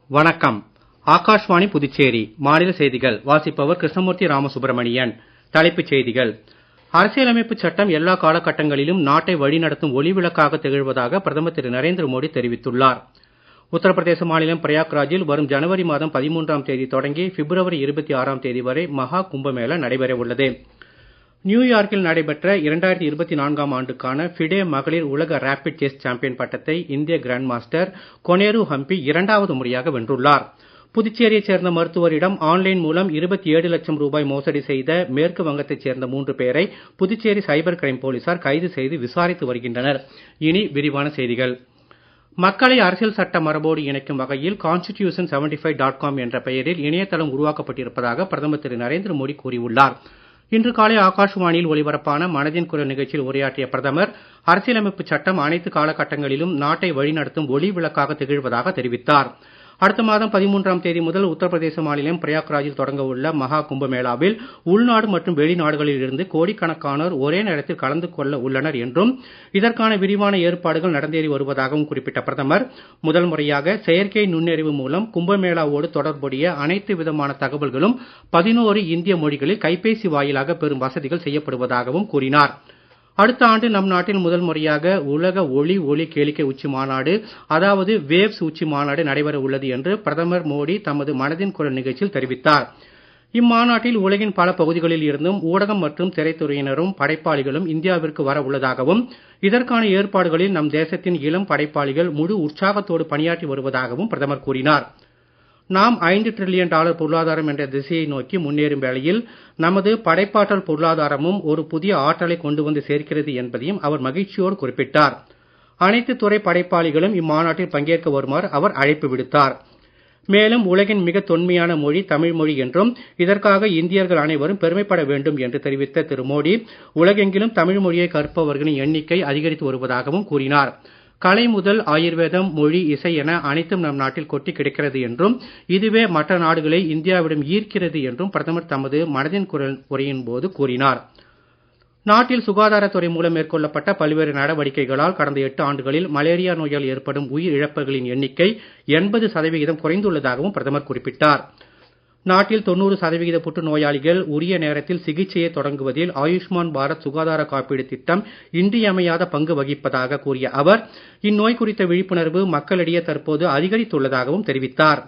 வணக்கம். ஆகாஷ்வாணி புதுச்சேரி மாநில செய்திகள் வாசிப்பவர் கிருஷ்ணமூர்த்தி ராமசுப்ரமணியன். தலைப்புச் செய்திகள். அரசியலமைப்புச் சட்டம் எல்லா காலகட்டங்களிலும் நாட்டை வழிநடத்தும் ஒளிவிளக்காக திகழ்வதாக பிரதமர் திரு நரேந்திர மோடி தெரிவித்துள்ளார். உத்தரப்பிரதேச மாநிலம் பிரயாக்ராஜில் வரும் ஜனவரி மாதம் 13ஆம் தேதி தொடங்கி பிப்ரவரி 26ஆம் தேதி வரை மகா கும்பமேளா நடைபெற உள்ளது. நியூயார்க்கில் நடைபெற்ற 2024ஆம் ஆண்டுக்கான ஃபிடே மகளிர் உலக ரேபிட் செஸ் சாம்பியன் பட்டத்தை இந்திய கிராண்ட் மாஸ்டர் கொனேரு ஹம்பி 2வது முறையாக வென்றுள்ளார். புதுச்சேரியைச் சேர்ந்த மருத்துவரிடம் ஆன்லைன் மூலம் 27 லட்சம் ரூபாய் மோசடி செய்த மேற்கு வங்கத்தைச் சேர்ந்த 3 பேரை புதுச்சேரி சைபர் கிரைம் போலீசார் கைது செய்து விசாரித்து வருகின்றனர். இனி விரிவான செய்திகள். மக்களை அரசியல் சட்ட மரபோடு இணைக்கும் வகையில் constitution75.com என்ற பெயரில் இணையதளம் உருவாக்கப்பட்டிருப்பதாக பிரதமர் திரு நரேந்திர மோடி கூறியுள்ளார். இன்று காலை ஆகாஷ்வாணியில் ஒலிபரப்பான மனதின் குரல் நிகழ்ச்சியில் உரையாற்றிய பிரதமர், அரசியலமைப்புச் சட்டம் அனைத்து காலகட்டங்களிலும் நாட்டை வழிநடத்தும் ஒளி விளக்காக திகழ்வதாக தெரிவித்தார். அடுத்த மாதம் 13ஆம் தேதி முதல் உத்தரப்பிரதேச மாநிலம் பிரயாக்ராஜில் தொடங்க உள்ள மகா கும்பமேளாவில் உள்நாடு மற்றும் வெளிநாடுகளில் இருந்து கோடிக்கணக்கானோர் ஒரே நேரத்தில் கலந்து கொள்ள உள்ளனர் என்றும், இதற்கான விரிவான ஏற்பாடுகள் நடந்தேறி வருவதாகவும் குறிப்பிட்ட பிரதமர், முதல் முறையாக செயற்கை நுண்ணறிவு மூலம் கும்பமேளாவோடு தொடர்புடைய அனைத்து விதமான தகவல்களும் 11 இந்திய மொழிகளில் கைபேசி வாயிலாக பெறும் வசதிகள் செய்யப்படுவதாகவும் கூறினார். அடுத்த ஆண்டு நம் நாட்டில் முதல் முறையாக உலக ஒளி கேளிக்கை உச்சி மாநாடு, அதாவது வேவ்ஸ் உச்சி மாநாடு நடைபெற உள்ளது என்று பிரதமர் மோடி தமது மனதின் குரல் நிகழ்ச்சியில் தெரிவித்தார். இம்மாநாட்டில் உலகின் பல பகுதிகளில் இருந்தும் ஊடகம் மற்றும் திரைத்துறையினரும் படைப்பாளிகளும் இந்தியாவிற்கு வர உள்ளதாகவும், இதற்கான ஏற்பாடுகளில் நம் தேசத்தின் இளம் படைப்பாளிகள் முழு உற்சாகத்தோடு பணியாற்றி வருவதாகவும் பிரதமர் கூறினார். நாம் $5 டிரில்லியன் பொருளாதாரம் என்ற திசையை நோக்கி முன்னேறும் வேளையில் நமது படைப்பாற்றல் பொருளாதாரமும் ஒரு புதிய ஆற்றலை கொண்டு வந்து சேர்க்கிறது என்பதையும் அவர் மகிழ்ச்சியோடு குறிப்பிட்டார். அனைத்து துறை படைப்பாளிகளும் இம்மாநாட்டில் பங்கேற்க வருமாறு அவர் அழைப்பு விடுத்தார். மேலும் உலகின் மிக தொன்மையான மொழி தமிழ் மொழி என்றும், இதற்காக இந்தியர்கள் அனைவரும் பெருமைப்பட வேண்டும் என்று தெரிவித்த திரு மோடி, உலகெங்கிலும் தமிழ் மொழியை கற்பவர்களின் எண்ணிக்கை அதிகரித்து வருவதாகவும் கூறினார். கலை முதல் ஆயுர்வேதம், மொழி, இசை என அனைத்தும் நம் நாட்டில் கொட்டி கிடக்கிறது என்றும், இதுவே மற்ற நாடுகளை இந்தியாவிடம் ஈர்க்கிறது என்றும் பிரதமர் தமது மனதின் குரல் உரையின் போது கூறினார். நாட்டில் சுகாதாரத்துறை மூலம் மேற்கொள்ளப்பட்ட பல்வேறு நடவடிக்கைகளால் கடந்த 8 ஆண்டுகளில் மலேரியா நோயால் ஏற்படும் உயிர் இழப்புகளின் எண்ணிக்கை 80% குறைந்துள்ளதாகவும் பிரதமர் குறிப்பிட்டார். நாட்டில் 90% புற்றுநோயாளிகள் உரிய நேரத்தில் சிகிச்சையை தொடங்குவதில் ஆயுஷ்மான் பாரத் சுகாதார காப்பீடு திட்டம் இன்றியமையாத பங்கு வகிப்பதாக கூறிய அவர், இந்நோய் குறித்த விழிப்புணர்வு மக்களிடையே தற்போது அதிகரித்துள்ளதாகவும் தெரிவித்தார்.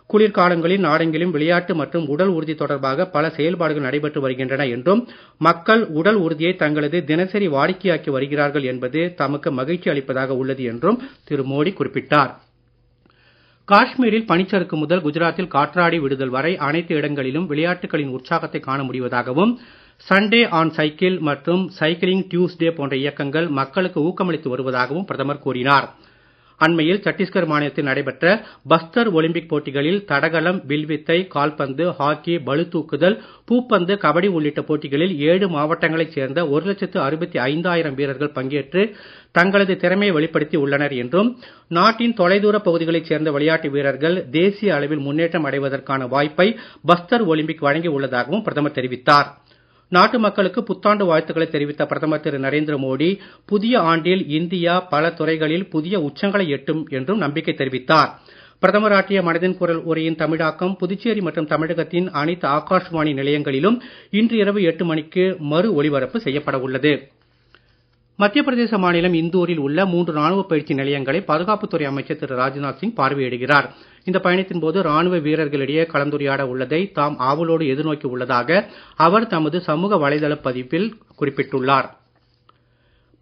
குளிர்காலங்களில் நாடெங்கிலும் விளையாட்டு மற்றும் உடல் உறுதி தொடர்பாக பல செயல்பாடுகள் நடைபெற்று வருகின்றன என்றும், மக்கள் உடல் உறுதியை தங்களது தினசரி வாடிக்கையாக்கி வருகிறார்கள் என்பது தமக்கு மகிழ்ச்சி அளிப்பதாக உள்ளது என்றும் திரு மோடி குறிப்பிட்டார். காஷ்மீரில் பனிச்சறுக்கு முதல் குஜராத்தில் காற்றாடி விடுதல் வரை அனைத்து இடங்களிலும் விளையாட்டுகளின் உற்சாகத்தை காண முடிவதாகவும், சண்டே ஆன் சைக்கிள் மற்றும் சைக்கிளிங் டியூஸ்டே போன்ற இயக்கங்கள் மக்களுக்கு ஊக்கமளித்து வருவதாகவும் பிரதமர் கூறினார். அண்மையில் சத்தீஸ்கர் மாநிலத்தில் நடைபெற்ற பஸ்தர் ஒலிம்பிக் போட்டிகளில் தடகளம், வில்வித்தை, கால்பந்து, ஹாக்கி, பளுதூக்குதல், பூப்பந்து, கபடி உள்ளிட்ட போட்டிகளில் 7 மாவட்டங்களைச் சேர்ந்த 1,65,000 வீரர்கள் பங்கேற்று தங்களது திறமையை வெளிப்படுத்தி உள்ளனர் என்றும், நாட்டின் தொலைதூர பகுதிகளைச் சேர்ந்த விளையாட்டு வீரர்கள் தேசிய அளவில் முன்னேற்றம் அடைவதற்கான வாய்ப்பை பஸ்தர் ஒலிம்பிக் வழங்கி உள்ளதாகவும் பிரதமர் தெரிவித்தார். நாட்டு மக்களுக்கு புத்தாண்டு வாழ்த்துக்களை தெரிவித்த பிரதமர் திரு நரேந்திர மோடி, புதிய ஆண்டில் இந்தியா பல துறைகளில் புதிய உச்சங்களை எட்டும் என்றும் நம்பிக்கை தெரிவித்தார். பிரதமர் ஆற்றிய மனதின் குரல் உரையின் தமிழாக்கம் புதுச்சேரி மற்றும் தமிழகத்தின் அனைத்து ஆகாஷ்வாணி நிலையங்களிலும் இன்று இரவு 8 மணிக்கு மறு ஒலிபரப்பு செய்யப்பட உள்ளது. மத்திய பிரதேச மாநிலம் இந்தூரில் உள்ள 3 ராணுவ பயிற்சி நிலையங்களை பாதுகாப்புத்துறை அமைச்சர் திரு ராஜ்நாத் சிங் பார்வையிடுகிறார். இந்த பயணத்தின் போது ராணுவ வீரர்களிடையே கலந்துரையாட உள்ளதை தாம் ஆவலோடு எதிர்நோக்கி உள்ளதாக அவர் தமது சமூக வலைதள பதிவில் குறிப்பிட்டுள்ளார்.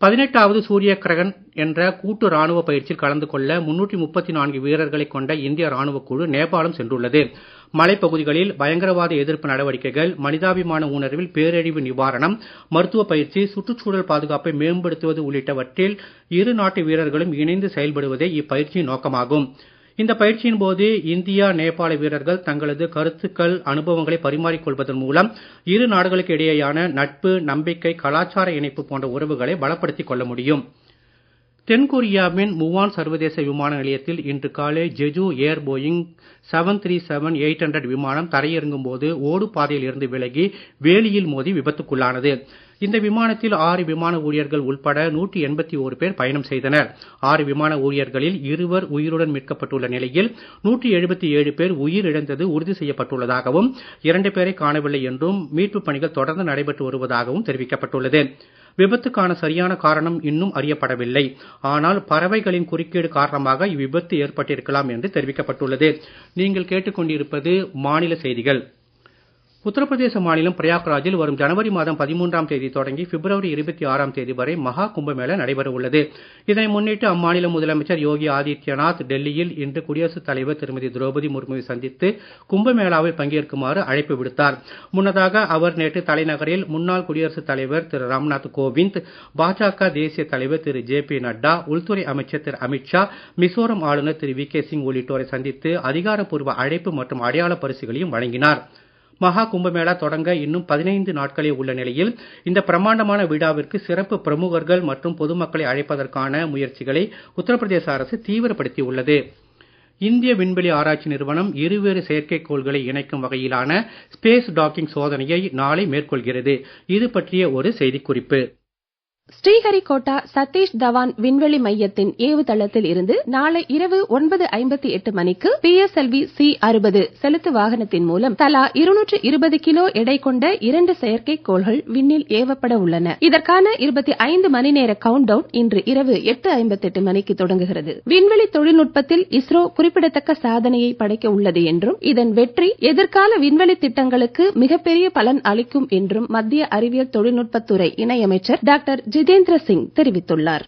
18வது சூரிய கிரகன் என்ற கூட்டு ராணுவ பயிற்சியில் கலந்து கொள்ள 334 வீரர்களை கொண்ட இந்திய ராணுவ குழு நேபாளம் சென்றுள்ளது. மலைப்பகுதிகளில் பயங்கரவாத எதிர்ப்பு நடவடிக்கைகள், மனிதாபிமான உணர்வில் பேரழிவு நிவாரணம், மருத்துவ பயிற்சி, சுற்றுச்சூழல் பாதுகாப்பை மேம்படுத்துவது உள்ளிட்டவற்றில் இரு நாட்டு வீரர்களும் இணைந்து செயல்படுவதே இப்பயிற்சியின் நோக்கமாகும். இந்த பயிற்சியின் போது இந்தியா, நேபாள வீரர்கள் தங்களது கருத்துக்கள், அனுபவங்களை பரிமாறிக் கொள்வதன் மூலம் இரு நாடுகளுக்கு இடையேயான நட்பு, நம்பிக்கை, கலாச்சார இணைப்பு போன்ற உறவுகளை பலப்படுத்திக் கொள்ள முடியும். தென்கொரியாவின் முவான் சர்வதேச விமான நிலையத்தில் இன்று காலை ஜெஜு ஏர் போயிங் 737-800 விமானம் தரையிறங்கும் போது ஓடு பாதையில் இருந்து விலகி வேலியில் மோதி விபத்துக்குள்ளானது. இந்த விமானத்தில் 6 விமான ஊழியர்கள் உட்பட 181 பேர் பயணம் செய்தனர். 6 விமான ஊழியர்களில் 2 உயிருடன் மீட்கப்பட்டுள்ள நிலையில் 177 பேர் உயிரிழந்தது உறுதி செய்யப்பட்டுள்ளதாகவும் 2 பேரை காணவில்லை என்றும் மீட்புப் பணிகள் தொடர்ந்து நடைபெற்று வருவதாகவும் தெரிவிக்கப்பட்டுள்ளது. விபத்துக்கான சரியான காரணம் இன்னும் அறியப்படவில்லை. ஆனால் பறவைகளின் குறுக்கீடு காரணமாக இவ்விபத்து ஏற்பட்டிருக்கலாம் என்று தெரிவிக்கப்பட்டுள்ளது. நீங்கள் கேட்டுக்கொண்டிருப்பது மாநில செய்திகள். உத்தரப்பிரதேச மாநிலம் பிரயாக்ராஜில் வரும் ஜனவரி மாதம் 13ஆம் தேதி தொடங்கி பிப்ரவரி 26ஆம் தேதி வரை மகா கும்பமேளா நடைபெற உள்ளது. இதனை முன்னிட்டு அம்மாநில முதலமைச்சர் யோகி ஆதித்யநாத் டெல்லியில் இன்று குடியரசுத் தலைவர் திருமதி திரௌபதி முர்முவை சந்தித்து கும்பமேளாவில் பங்கேற்குமாறு அழைப்பு விடுத்தார். முன்னதாக அவர் நேற்று தலைநகரில் முன்னாள் குடியரசுத் தலைவர் திரு ராம்நாத் கோவிந்த், பாஜக தேசிய தலைவர் திரு ஜே.பி. நட்டா, உள்துறை அமைச்சர் திரு அமித்ஷா, மிசோரம் ஆளுநர் திரு வி.கே. சிங் உள்ளிட்டோரை சந்தித்து அதிகாரப்பூர்வ அழைப்பு மற்றும் அடையாள பரிசுகளையும் வழங்கினார். மகா கும்பமேளா தொடங்க இன்னும் 15 நாட்களே உள்ள நிலையில் இந்த பிரமாண்டமான விழாவிற்கு சிறப்பு பிரமுகர்கள் மற்றும் பொதுமக்களை அழைப்பதற்கான முயற்சிகளை உத்தரப்பிரதேச அரசு தீவிரப்படுத்தி உள்ளது. இந்திய விண்வெளி ஆராய்ச்சி நிறுவனம் இருவேறு செயற்கைக்கோள்களை இணைக்கும் வகையிலான ஸ்பேஸ் டாக்கிங் சோதனையை நாளை மேற்கொள்கிறது. இது பற்றிய ஒரு செய்திக்குறிப்பு. ஸ்ரீஹரிகோட்டா சதீஷ் தவான் விண்வெளி மையத்தின் ஏவுதளத்தில் இருந்து நாளை இரவு 9:58 மணிக்கு PSLV C-60 செலுத்து வாகனத்தின் மூலம் தலா 220 கிலோ எடை கொண்ட 2 செயற்கைக்கோள்கள் விண்ணில் ஏவப்பட உள்ளன. இதற்கான 25 மணி நேர கவுண்ட் டவுன் இன்று இரவு 8:58 மணிக்கு தொடங்குகிறது. விண்வெளி தொழில்நுட்பத்தில் இஸ்ரோ குறிப்பிடத்தக்க சாதனையை படைக்க உள்ளது என்றும் இதன் வெற்றி எதிர்கால விண்வெளி திட்டங்களுக்கு மிகப்பெரிய பலன் அளிக்கும் என்றும் மத்திய அறிவியல் தொழில்நுட்பத்துறை இணையமைச்சர் டாக்டர் ஜிதேந்திர சிங் தெரிவித்துள்ளார்.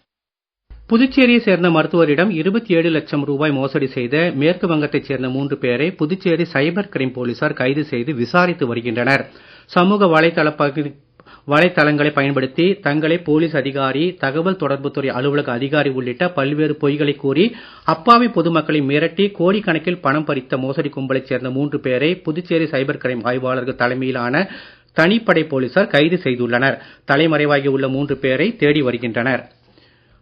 புதுச்சேரியை சேர்ந்த மருத்துவரிடம் 27 லட்சம் ரூபாய் மோசடி செய்த மேற்கு வங்கத்தைச் சேர்ந்த 3 பேரை புதுச்சேரி சைபர் கிரைம் போலீசார் கைது செய்து விசாரித்து வருகின்றனர். சமூக வலைத்தளங்களை பயன்படுத்தி தங்களை போலீஸ் அதிகாரி, தகவல் தொடர்புத்துறை அலுவலக அதிகாரி உள்ளிட்ட பல்வேறு பொய்களை கூறி அப்பாவி பொதுமக்களை மிரட்டி கோடிக்கணக்கில் பணம் பறித்த மோசடி கும்பலைச் சேர்ந்த 3 பேரை புதுச்சேரி சைபர் கிரைம் ஆய்வாளர்கள் தலைமையிலான தனிப்படை போலீசார் கைது செய்துள்ளனர். தலைமறைவாகி உள்ள 3 பேரை தேடி வருகின்றனர்.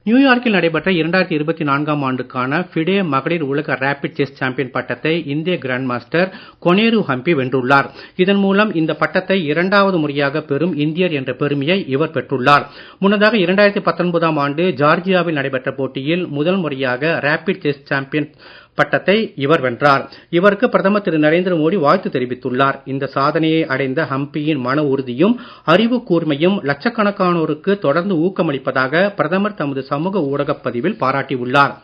நியூயார்க்கில் நடைபெற்ற 2024ஆம் ஆண்டுக்கான ஃபிடே மகளிர் உலக ரேபிட் செஸ் சாம்பியன் பட்டத்தை இந்திய கிராண்ட் மாஸ்டர் கொனேரு ஹம்பி வென்றுள்ளார். இதன் மூலம் இந்த பட்டத்தை 2வது முறையாக பெறும் இந்தியர் என்ற பெருமையை இவர் பெற்றுள்ளார். முன்னதாக 2019ஆம் ஆண்டு ஜார்ஜியாவில் நடைபெற்ற போட்டியில் முதல் முறையாக ரேபிட் செஸ் சாம்பியன் பட்டத்தை இவர் வென்றார். இவருக்கு பிரதமர் திரு நரேந்திர மோடி வாழ்த்து தெரிவித்துள்ளார். இந்த சாதனையை அடைந்த ஹம்பியின் மன உறுதியும் அறிவு கூர்மையும் லட்சக்கணக்கானோருக்கு தொடர்ந்து ஊக்கமளிப்பதாக பிரதமர் தமது சமூக ஊடகப் பதிவில் பாராட்டியுள்ளார்.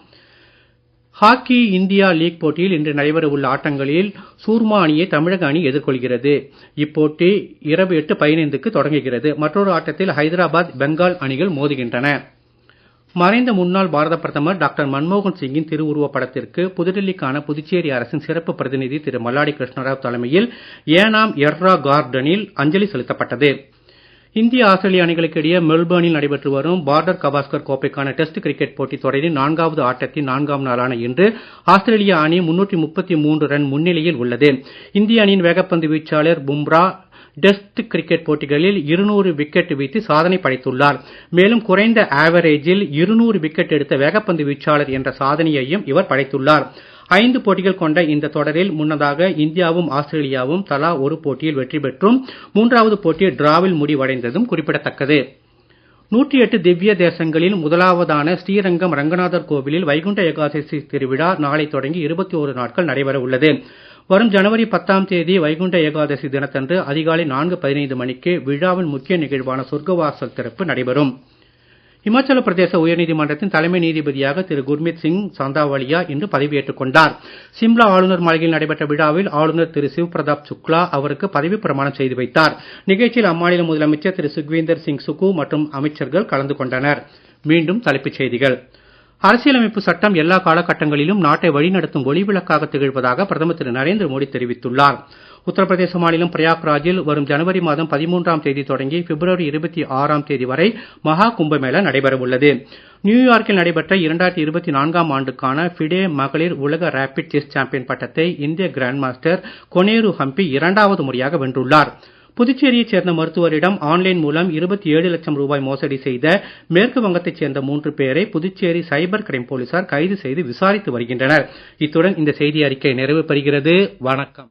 ஹாக்கி இந்தியா லீக் போட்டியில் இன்று நடைபெற உள்ள ஆட்டங்களில் சூர்மா அணியை தமிழக அணி எதிர்கொள்கிறது. இப்போட்டி இரவு 8:15க்கு தொடங்குகிறது. மற்றொரு ஆட்டத்தில் ஹைதராபாத், பெங்கால் அணிகள் மோதுகின்றன. மறைந்த முன்னாள் பாரத பிரதமர் டாக்டர் மன்மோகன் சிங்கின் திருவுருவப் படத்திற்கு புதுடெல்லிக்கான புதுச்சேரி அரசின் சிறப்பு பிரதிநிதி திரு மல்லாடி கிருஷ்ணராவ் தலைமையில் ஏனாம் எர்ரா கார்டனில் அஞ்சலி செலுத்தப்பட்டது. இந்திய ஆஸ்திரேலிய அணிகளுக்கு இடையே மெல்பர்னில் நடைபெற்று வரும் பார்டர் கவாஸ்கர் கோப்பைக்கான டெஸ்ட் கிரிக்கெட் போட்டித் தொடரின் 4வது ஆட்டத்தின் 4ஆம் நாளான இன்று ஆஸ்திரேலிய அணி 333 ரன் முன்னிலையில் உள்ளது. இந்திய அணியின் வேகப்பந்து வீச்சாளர் பும்ரா டெஸ்ட் கிரிக்கெட் போட்டிகளில் 200 விக்கெட் வீழ்த்தி சாதனை படைத்துள்ளார். மேலும் குறைந்த ஆவரேஜில் 200 விக்கெட் எடுத்த வேகப்பந்து வீச்சாளர் என்ற சாதனையையும் இவர் படைத்துள்ளார். 5 போட்டிகள் கொண்ட இந்த தொடரில் முன்னதாக இந்தியாவும் ஆஸ்திரேலியாவும் தலா ஒரு போட்டியில் வெற்றி பெற்றும் 3வது போட்டி டிராவில் முடிவடைந்ததும் குறிப்பிடத்தக்கது. 108 திவ்ய தேசங்களில் முதலாவதான ஸ்ரீரங்கம் ரங்கநாதர் கோவிலில் வைகுண்ட ஏகாதசி திருவிழா நாளை தொடங்கி 21 நாட்கள் நடைபெற உள்ளது. வரும் ஜனவரி 10ஆம் தேதி வைகுண்ட ஏகாதசி தினத்தன்று அதிகாலை 4:15 மணிக்கு விழாவின் முக்கிய நிகழ்வான சொர்க்கவாசல் திறப்பு நடைபெறும். இமாச்சல பிரதேச உயர்நீதிமன்றத்தின் தலைமை நீதிபதியாக திரு குர்மித் சிங் சாந்தாவாலியா இன்று பதவியேற்றுக் கொண்டார். சிம்லா ஆளுநர் மாளிகையில் நடைபெற்ற விழாவில் ஆளுநர் திரு சிவ் பிரதாப் சுக்லா அவருக்கு பதவி பிரமாணம் செய்து வைத்தார். நிகழ்ச்சியில் அம்மாநில முதலமைச்சர் திரு சுக்வீந்தர் சிங் சுக்கு மற்றும் அமைச்சர்கள் கலந்து கொண்டனர். மீண்டும் தலைப்புச் செய்திகள். அரசியலமைப்பு சட்டம் எல்லா காலகட்டங்களிலும் நாட்டை வழிநடத்தும் ஒளிவிளக்காக திகழ்வதாக பிரதமர் திரு நரேந்திர மோடி தெரிவித்துள்ளார். உத்தரப்பிரதேச மாநிலம் பிரயாக்ராஜில் வரும் ஜனவரி மாதம் 13ஆம் தேதி தொடங்கி பிப்ரவரி 26ஆம் தேதி வரை மகா கும்பமேளா நடைபெற உள்ளது. நியூயார்க்கில் நடைபெற்ற 2024ஆம் ஆண்டுக்கான ஃபிடே மகளிர் உலக ரேபிட் செஸ் சாம்பியன் பட்டத்தை இந்திய கிராண்ட் மாஸ்டர் கொனேரு ஹம்பி 2வது முறையாக வென்றுள்ளார். புதுச்சேரியைச் சேர்ந்த மருத்துவரிடம் ஆன்லைன் மூலம் 27 லட்சம் ரூபாய் மோசடி செய்த மேற்கு வங்கத்தைச் சேர்ந்த 3 பேரை புதுச்சேரி சைபர் கிரைம் போலீசார் கைது செய்து விசாரித்து வருகின்றனர். இத்துடன் இந்த செய்தி அறிக்கை நிறைவு பெறுகிறது. வணக்கம்.